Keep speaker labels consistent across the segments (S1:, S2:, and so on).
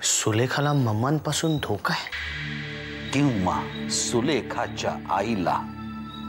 S1: सुलेखाला मम्मांपासून धोका आहे
S2: किंवा सुलेखाच्या आईला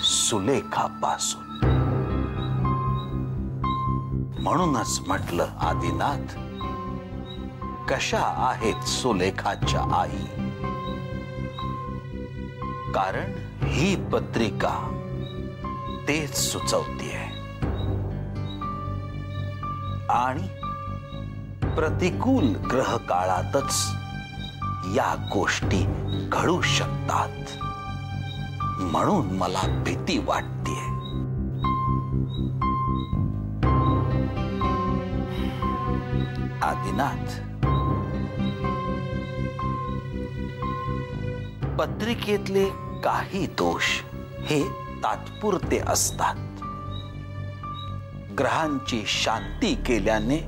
S2: सुलेखापासून। म्हणूनच म्हटलं आदिनाथ, कशा आहेत सुलेखाच्या आई? कारण ही पत्रिका तेच सुचवतीये आणि प्रतिकूल ग्रह काळातच या गोष्टी घडू शकतात। म्हणून मला भीती वाटतेय। आदिनाथ, पत्रिकेतले काही दोष हे तात्पुरते असतात। ग्रहांची शांती केल्याने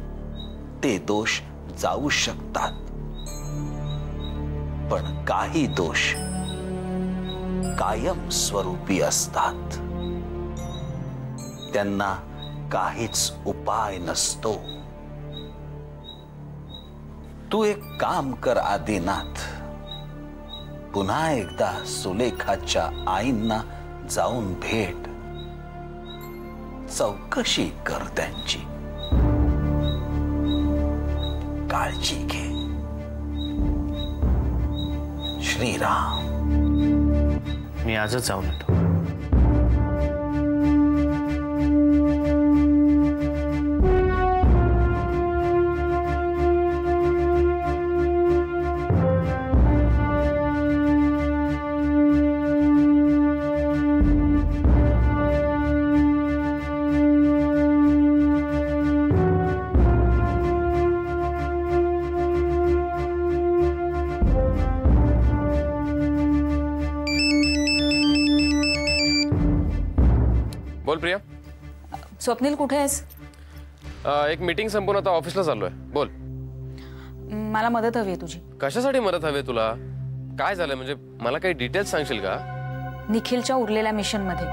S2: ते दोष जाऊ शकतात, पण काही दोष कायम स्वरूपी असतात। त्यांना काहीच उपाय नसतो। तू एक काम कर आदिनाथ, पुन्हा एकदा सुलेखाच्या आईंना जाऊन भेट, चौकशी कर त्यांची, काळजी घे। श्रीराम।
S1: मी आजच जाऊन येतो।
S3: बोल प्रिया।
S4: स्वप्नील कुठे आहेस?
S3: एक मीटिंग संपून आता ऑफिसला चाललोय। बोल।
S4: मला मदत हवी आहे तुझी।
S3: कशासाठी मदत हवी तुला? काय झालं म्हणजे मला काही डिटेल्स सांगशील का?
S4: निखिलच्या उरलेल्या मिशन मध्ये।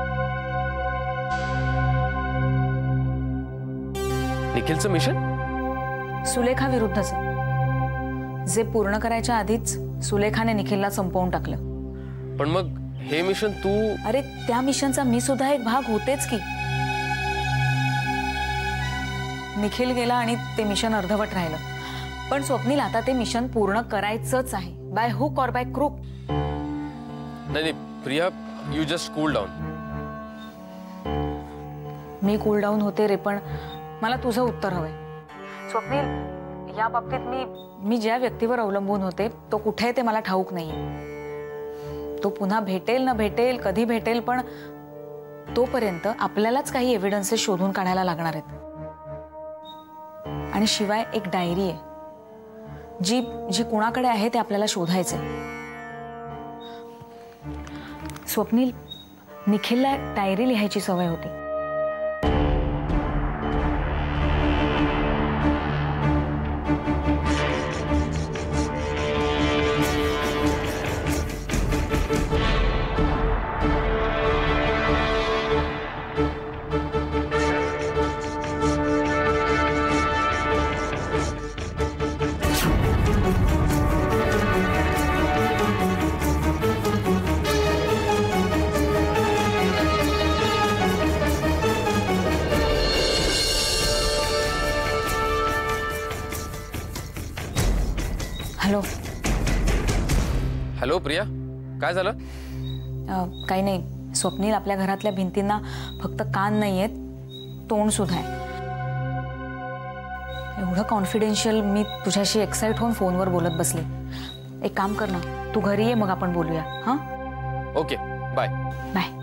S3: निखिलचं मिशन?
S4: सुलेखा विरुद्धचं, जे पूर्ण करायच्या आधीच सुलेखाने निखिलला संपवून टाकलं।
S3: पण मग हे मिशन तू?
S4: अरे त्या मिशनचा मी सुद्धा एक भाग होतेच की। निखिल गेला आणि ते मिशन अर्धवट राहिलं, पण स्वप्नील आता ते मिशन पूर्ण करायचंच आहे, बाय हुक और बाय क्रूक।
S3: नाही Priya, you just cool down.
S4: Me cool down होते रे, पण मला तुझं उत्तर हवंय। स्वप्नील, या बाबतीत मी ज्या व्यक्तीवर अवलंबून होते तो कुठे आहे ते मला ठाऊक नाहीये। तो पुन्हा भेटेल न भेटेल, कधी भेटेल, पण तोपर्यंत आपल्यालाच काही एव्हिडन्सेस शोधून काढायला लागणार आहेत। आणि शिवाय एक डायरी आहे जी जी कुणाकडे आहे ते आपल्याला शोधायचंय। स्वप्नील, निखिलला डायरी लिहायची सवय होती। हॅलो।
S3: हॅलो प्रिया, काय झालं?
S4: काही नाही स्वप्नील, आपल्या घरातल्या भिंतींना फक्त कान नाहीयेत, तोंड सुद्धा आहे। एवढं कॉन्फिडेन्शियल मी तुझ्याशी एक्साइट होऊन फोनवर बोलत बसले। एक काम कर ना, तू घरी ये, मग आपण बोलूया। हां
S3: ओके, बाय
S4: बाय।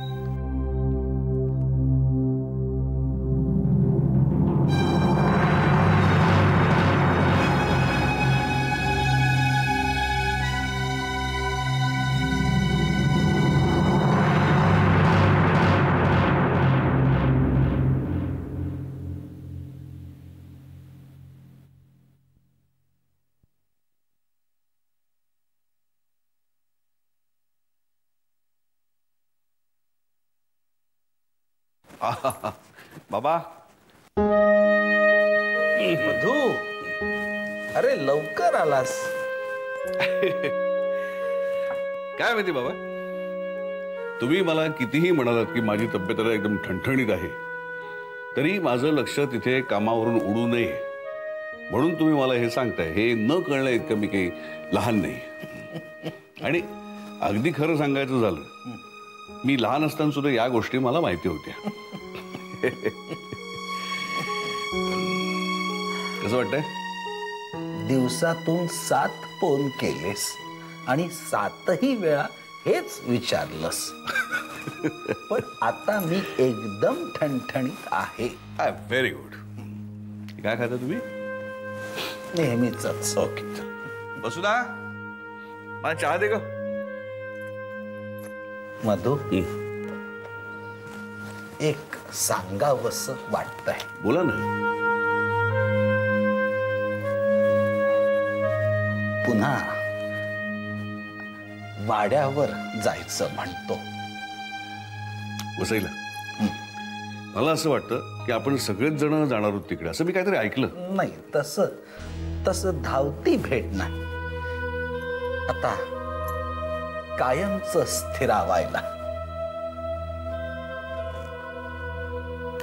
S2: बाबा। मधु, अरे लवकर आलास।
S5: काय माहिती बाबा, तुम्ही मला कितीही म्हणालात की माझी तब्येत आता एकदम ठणठणीत आहे, तरी माझं लक्ष तिथे कामावरून उडू नये म्हणून तुम्ही मला हे सांगताय. हे न कळणं इतकं मी काही लहान नाही. आणि अगदी खरं सांगायचं झालं, मी लहान असताना सुद्धा या गोष्टी मला माहिती होत्या. कसं वाटतंय?
S2: दिवसातून 7 फोन केलेस आणि 7ही वेळा हेच विचारलंस. पण आता मी एकदम ठणठणीत आहे.
S5: Very good. काय खाता तुम्ही?
S2: नेहमीच.
S5: ओके, बसू ना, मला चहा दे ग.
S2: मधु, एक सांगावंसं वाटतंय.
S5: बोला ना.
S2: पुन्हा वाड्यावर जायचं म्हणतो.
S5: वसईला? मला असं वाटतं की आपण सगळेच जण जाणार आहोत तिकडे, असं मी काहीतरी ऐकलं.
S2: नाही, तसं धावती भेट नाही. आता कायमच स्थिरावायला.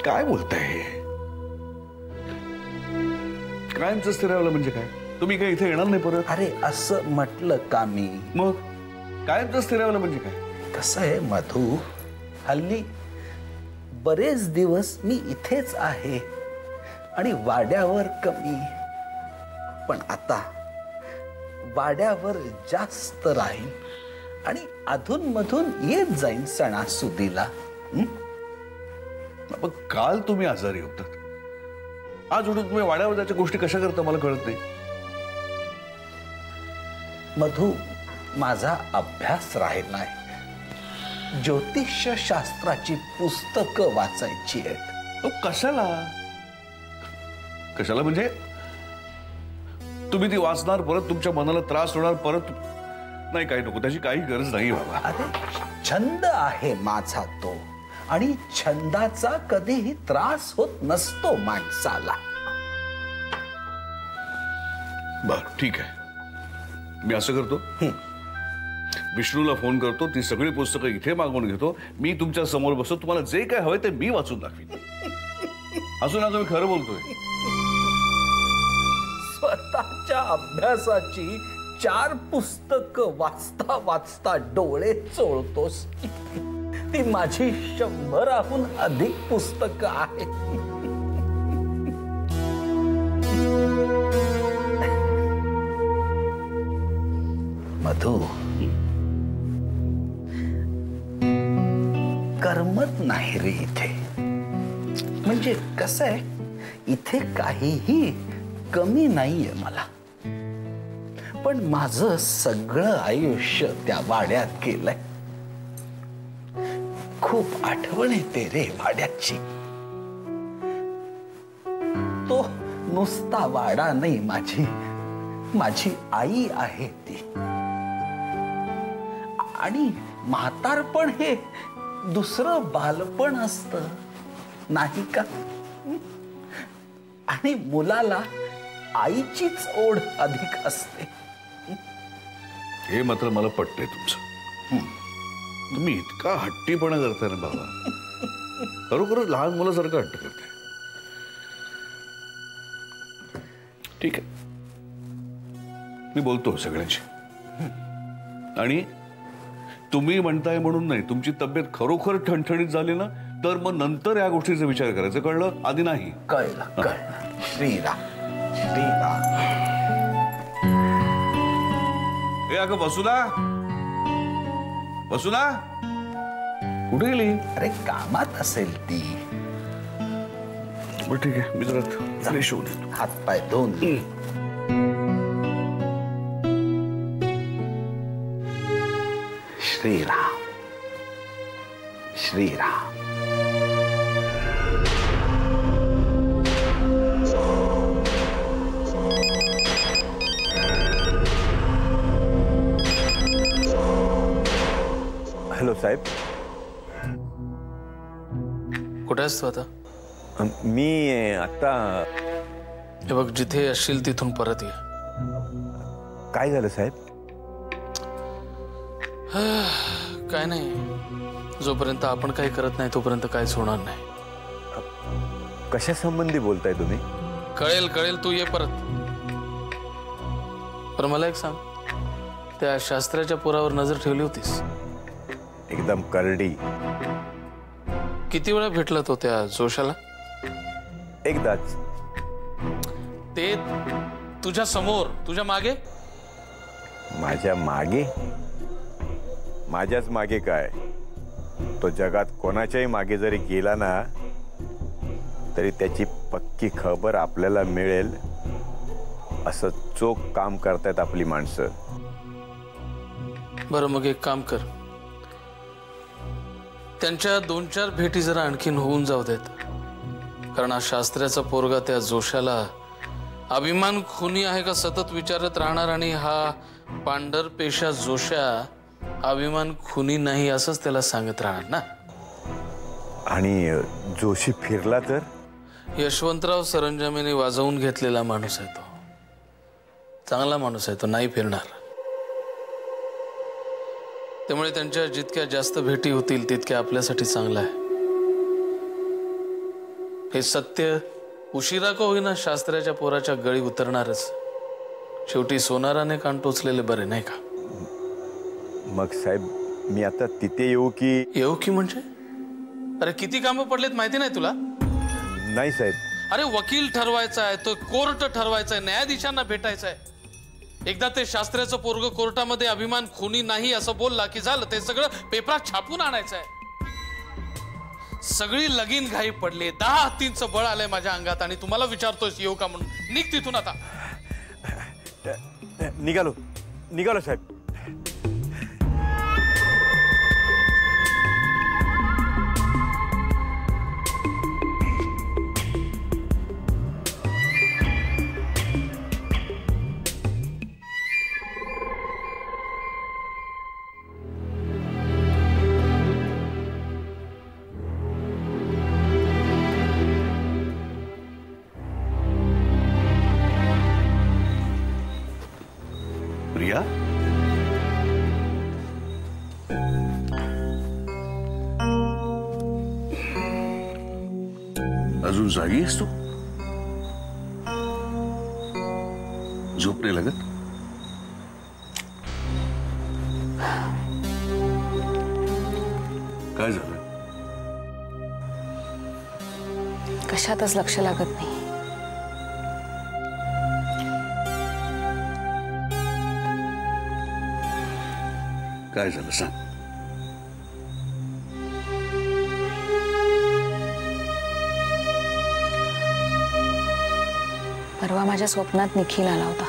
S5: काय बोलताय? कायमचं स्थिरावलं म्हणजे काय? तुम्ही काय इथे येणार नाही परत?
S2: अरे असं म्हटलं का मी?
S5: मग कायमचं स्थिरावलं म्हणजे काय?
S2: कसं आहे मधु, हल्ली बरेच दिवस मी इथेच आहे आणि वाड्यावर कमी. पण आता वाड्यावर जास्त राहील आणि अधूनमधून येत जाईन सणासुदीला.
S5: मग काल तुम्ही आजारी होतात, आज उठून तुम्ही वाड्यावर जायच्या गोष्टी कशा करता मला कळत नाही.
S2: मधु, माझा अभ्यास राहिलाय. ज्योतिष्य शास्त्राची पुस्तकं वाचायची आहेत.
S5: कशाला? कशाला म्हणजे? तुम्ही ती वाचणार, परत तुमच्या मनाला त्रास होणार, परत नाही. काही नको, त्याची काही गरज नाही बाबा.
S2: अरे छंद आहे माझा तो, आणि छंदाचा कधीही त्रास होत नसतो माणसाला.
S5: बर, ठीक आहे. मी असं करतो, विष्णूला फोन करतो, ती सगळी पुस्तकं इथे मागवून घेतो. मी तुमच्या समोर बसतो, तुम्हाला जे काय हवंय ते मी वाचून दाखवीन. असू ना, तुम्ही खरं बोलतोय.
S2: स्वतःच्या अभ्यासाची 4 पुस्तकं वाचता वाचता डोळे चोळतोस. ती माझी 100हून अधिक पुस्तकं आहेत. मधु, करमत नाही रे इथे. म्हणजे कसं आहे, इथे काहीही कमी नाहीये मला. पण माझं सगळं आयुष्य त्या वाड्यात गेलंय. खूप आठवण येते रे वाड्याची. तो नुसता वाडा नाही, माझी आई आहे ती. आणि म्हातारपण हे दुसरं बालपण असतं नाही का? आणि मुलाला आईचीच ओढ अधिक असते.
S5: हे मात्र मला पटतंय तुमचं. तुम्ही इतका हट्टीपणा करताय ना बाबा, खरोखरच लहान मुलासारखं हट्ट करताय. ठीक आहे, मी बोलतो सगळ्यांशी. आणि तुम्ही म्हणताय म्हणून नाही, तुमची तब्येत खरोखर ठणठणीत झाली ना, तर मग नंतर या गोष्टीचा विचार करायचा. कळलं? आधी नाही.
S2: कळलं. श्रीराम, श्रीराम.
S5: ए अगं वसुला, वसुला कुठे गेली?
S2: अरे कामात असेल ती.
S5: बरं ठीक आहे, मी जरा फ्रेश होऊन येतो.
S2: हातपाय धुवून. श्रीराम, श्रीराम.
S6: हॅलो साहेब.
S1: कुठे आहेस तू आता?
S6: मी आता.
S1: हे बघ, जिथे असशील तिथून परत ये.
S6: काय झालं साहेब?
S1: काय नाही, जोपर्यंत आपण काही करत नाही तोपर्यंत काहीच होणार नाही.
S6: कशा संबंधी बोलताय तुम्ही?
S1: कळेल कळेल, तू ये परत. पण मला एक सांग, त्या शास्त्राच्या पोरावर नजर ठेवली होतीस?
S6: एकदम करडी.
S1: किती वेळा भेटला तो त्या जोशाला?
S6: एकदाच.
S1: ते तुझ्या समोर, तुझ्या मागे?
S6: माझ्या मागे? माझ्याच मागे काय, तो जगात कोणाच्याही मागे जरी गेला ना तरी त्याची पक्की खबर आपल्याला मिळेल असं चोख काम करतायत आपली माणसं.
S1: बरं, मग एक काम कर, त्यांच्या 2-4 भेटी जरा आणखीन होऊन जाऊ देत. कारण हा शास्त्राचा पोरगा त्या जोशाला अभिमान खुनी आहे का सतत विचारत राहणार, आणि हा पांढरपेशा जोशा अभिमान खुनी नाही असंच त्याला सांगत राहणार ना.
S6: आणि जोशी फिरला तर?
S1: यशवंतराव सरंजामेने वाजवून घेतलेला माणूस आहे तो, चांगला माणूस आहे तो, नाही फिरणार. त्यामुळे त्यांच्या जितक्या जास्त भेटी होतील तितक्या आपल्यासाठी चांगलं आहे. हे सत्य उशिरा का होईना शास्त्राच्या पोराच्या गळी उतरणारच. शेवटी सोनाराने कान टोचलेले बरे, नाही का?
S6: मग साहेब, मी आता तिथे येऊ की
S1: म्हणजे? अरे किती कामं पडलेत माहिती नाही तुला?
S6: नाही साहेब.
S1: अरे वकील ठरवायचा आहे, तो कोर्ट ठरवायचा आहे, न्यायाधीशांना भेटायचं आहे. एकदा ते शास्त्राचं पोरग कोर्टामध्ये अभिमान खुनी नाही असं बोलला की झालं, ते सगळं पेपरात छापून आणायचं आहे. सगळी लगीन घाई पडली, 10 हत्तींचं बळ आलंय माझ्या अंगात, आणि तुम्हाला विचारतोय येऊ का म्हणून. निघ तिथून आता.
S6: निघालो साहेब.
S5: प्रिया, अजून जागी आहेस तू? झोप नाही लागत? काय झालं?
S4: कशातच लक्ष लागत नाही.
S5: काय झालं सांग.
S4: परवा माझ्या स्वप्नात निखिल आला होता.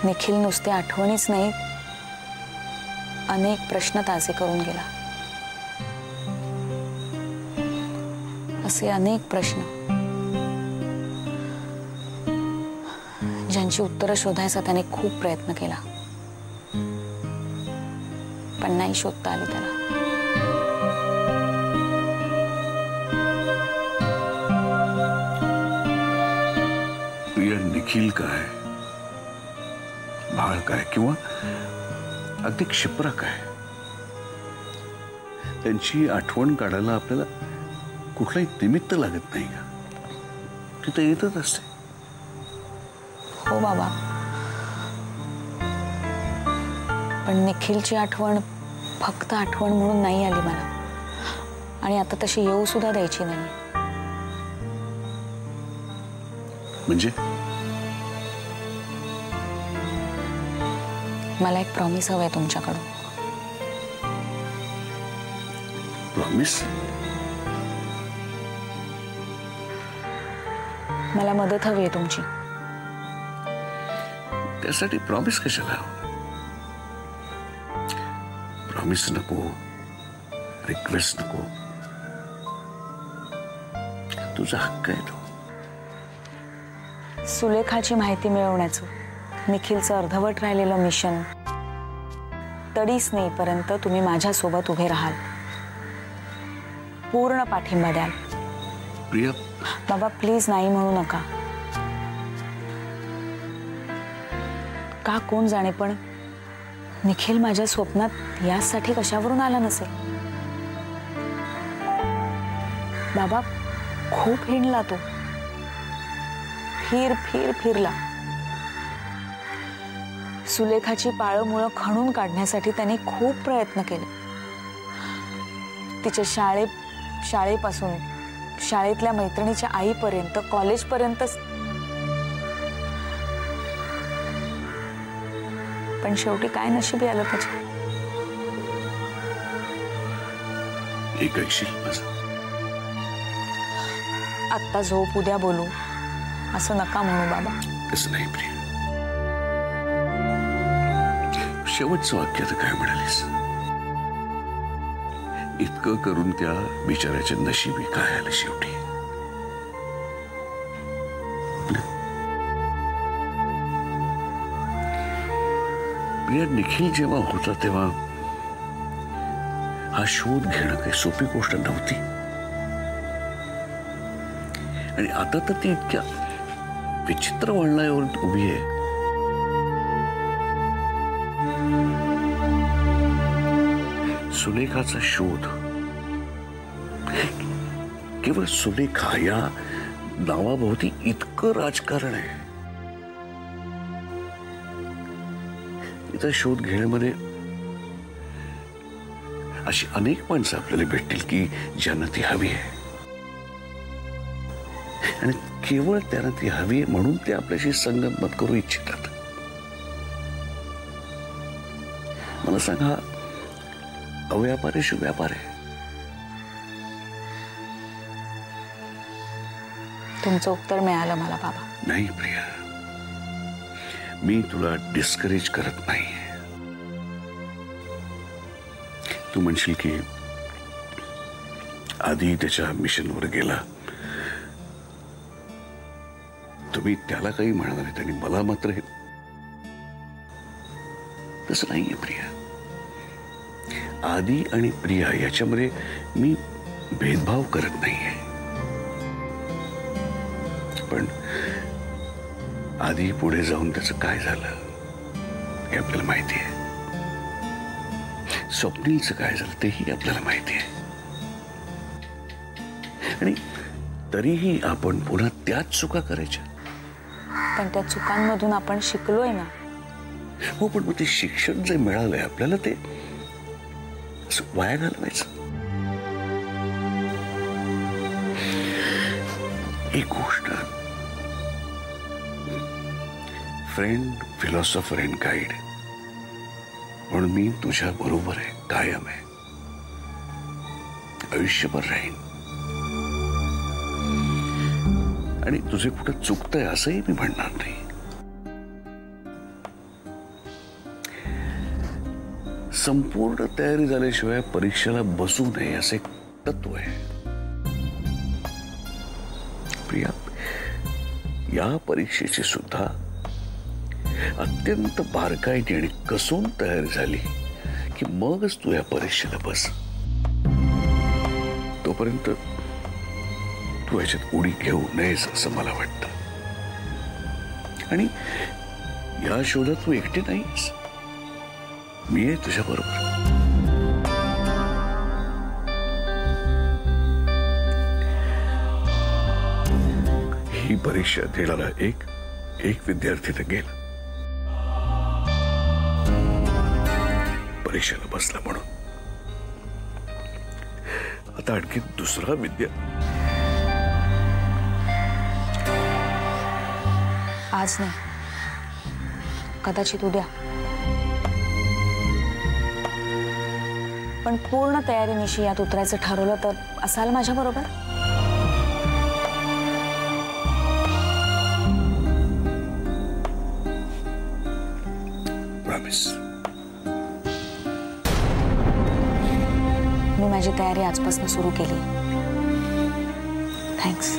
S4: निखिल नुसते आठवणीच नाहीत, अनेक प्रश्न ताजे करून गेला. असे अनेक प्रश्न ज्यांची उत्तरं शोधायचा त्याने खूप प्रयत्न केला, पण नाही शोधता आली त्याला.
S5: प्रिया, निखिल काय, बाळ काय, किंवा अगदी क्षिप्रा काय, त्यांची आठवण काढायला आपल्याला कुठलाही निमित्त लागत नाही का? तिथं येतच असते.
S4: हो बाबा, पण निखिलची आठवण फक्त आठवण म्हणून नाही आली मला, आणि आता तशी येऊ सुद्धा द्यायची नाही.
S5: म्हणजे?
S4: मला एक प्रॉमिस हवंय तुमच्याकडून.
S5: प्रॉमिस?
S4: मला मदत हवी आहे तुमची.
S5: त्यासाठी प्रॉमिस कशाला? प्रॉमिस नको, रिक्वेस्ट नको, तुझा हक्क आहे तो.
S4: सुलेखाची माहिती मिळवण्याचं निखिलचं अर्धवट राहिलेलं मिशन तडीस नेईपर्यंत तुम्ही माझ्यासोबत उभे राहाल, पूर्ण पाठिंबा द्याल.
S5: प्रिया,
S4: बाबा प्लीज नाही म्हणू नका. का कोण जाणे, पण निखिल माझ्या स्वप्नात यासाठी कशावरून आला नसेल. बाबा खूप हिंडला तो, फिरला. सुलेखाची पाळमुळं खणून काढण्यासाठी त्याने खूप प्रयत्न केले. तिच्या शाळेपासून शाळेतल्या मैत्रिणीच्या आईपर्यंत, कॉलेजपर्यंत. पण शेवटी काय नशिबी आलं त्याच्या. आत्ता झोप, उद्या बोलू असं नका म्हणू बाबा.
S5: तसं नाही प्रिया. शेवटचं वाक्य तर काय म्हणालीस? इतकं करून त्या बिचाऱ्याच्या नशिबी काय आलं शेवटी? प्रिया, निखिल जेव्हा होता तेव्हा हा शोध घेणं काही सोपी गोष्ट नव्हती. आणि आता तर ती इतक्या विचित्र वळणावर उभी आहे. सुलेखाचा शोध, केवळ सुलेखा या नावाभोवती इतकं राजकारण आहे. तिचा शोध घेण्यामध्ये अशी अनेक माणसं आपल्याला भेटतील की ज्यांना ती हवी आहे, आणि केवळ त्यांना ती हवी आहे म्हणून ते आपल्याशी संगनमत करू इच्छितात. मला सांगा, अव्यापार आहे शिव्यापार आहे?
S4: तुमचं उत्तर मिळालं मला बाबा.
S5: नाही प्रिया, मी तुला डिस्करेज करत नाही. तू म्हणशील की आधी त्याच्या मिशनवर गेला, तुम्ही त्याला काही म्हणणार नाही आणि मला मात्र हे. तसं नाहीये प्रिया. आदी आणि प्रिया याच्यामध्ये मी भेदभाव करत नाहीये. पण आधी पुढे जाऊन त्याचं काय झालं हे आपल्याला माहिती आहे. स्वप्नीलचं काय झालं तेही आपल्याला माहिती आहे. आणि तरीही आपण पुन्हा त्याच चुका करायच्या.
S4: पण त्या चुकांमधून आपण शिकलोय ना.
S5: हो, पण मग ते शिक्षण जे मिळालंय आपल्याला ते वाया घालवायचं. एक गोष्ट, फ्रेंड, फिलॉसॉफर अँड गाईड म्हणून मी तुझ्या बरोबर आहे, कायम आहे, आयुष्यभर राहीन. आणि तुझे कुठं चुकतंय असंही मी म्हणणार नाही. संपूर्ण तयारी झाल्याशिवाय परीक्षेला बसू नये असे तत्व आहे. प्रिया, या परीक्षेची सुद्धा अत्यंत बारकाईने आणि कसून तयारी झाली की मगच तू या परीक्षेला बस. तोपर्यंत तू ह्याच्यात उडी घेऊ नयेस असं मला वाटतं. आणि या शोधात तू एकटी नाहीस, मी आहे तुझ्या बरोबर. ही परीक्षा देणारा एक विद्यार्थी तर गेला, परीक्षेला बसला म्हणून. आता आणखी दुसरा
S4: आज नाही, कदाचित उद्या. पण पूर्ण तयारीनिशी यात उतरायचं ठरवलं तर असाल माझ्या बरोबर?
S5: प्रॉमिस.
S4: मी माझी तयारी आजपासून सुरू केली. थँक्स.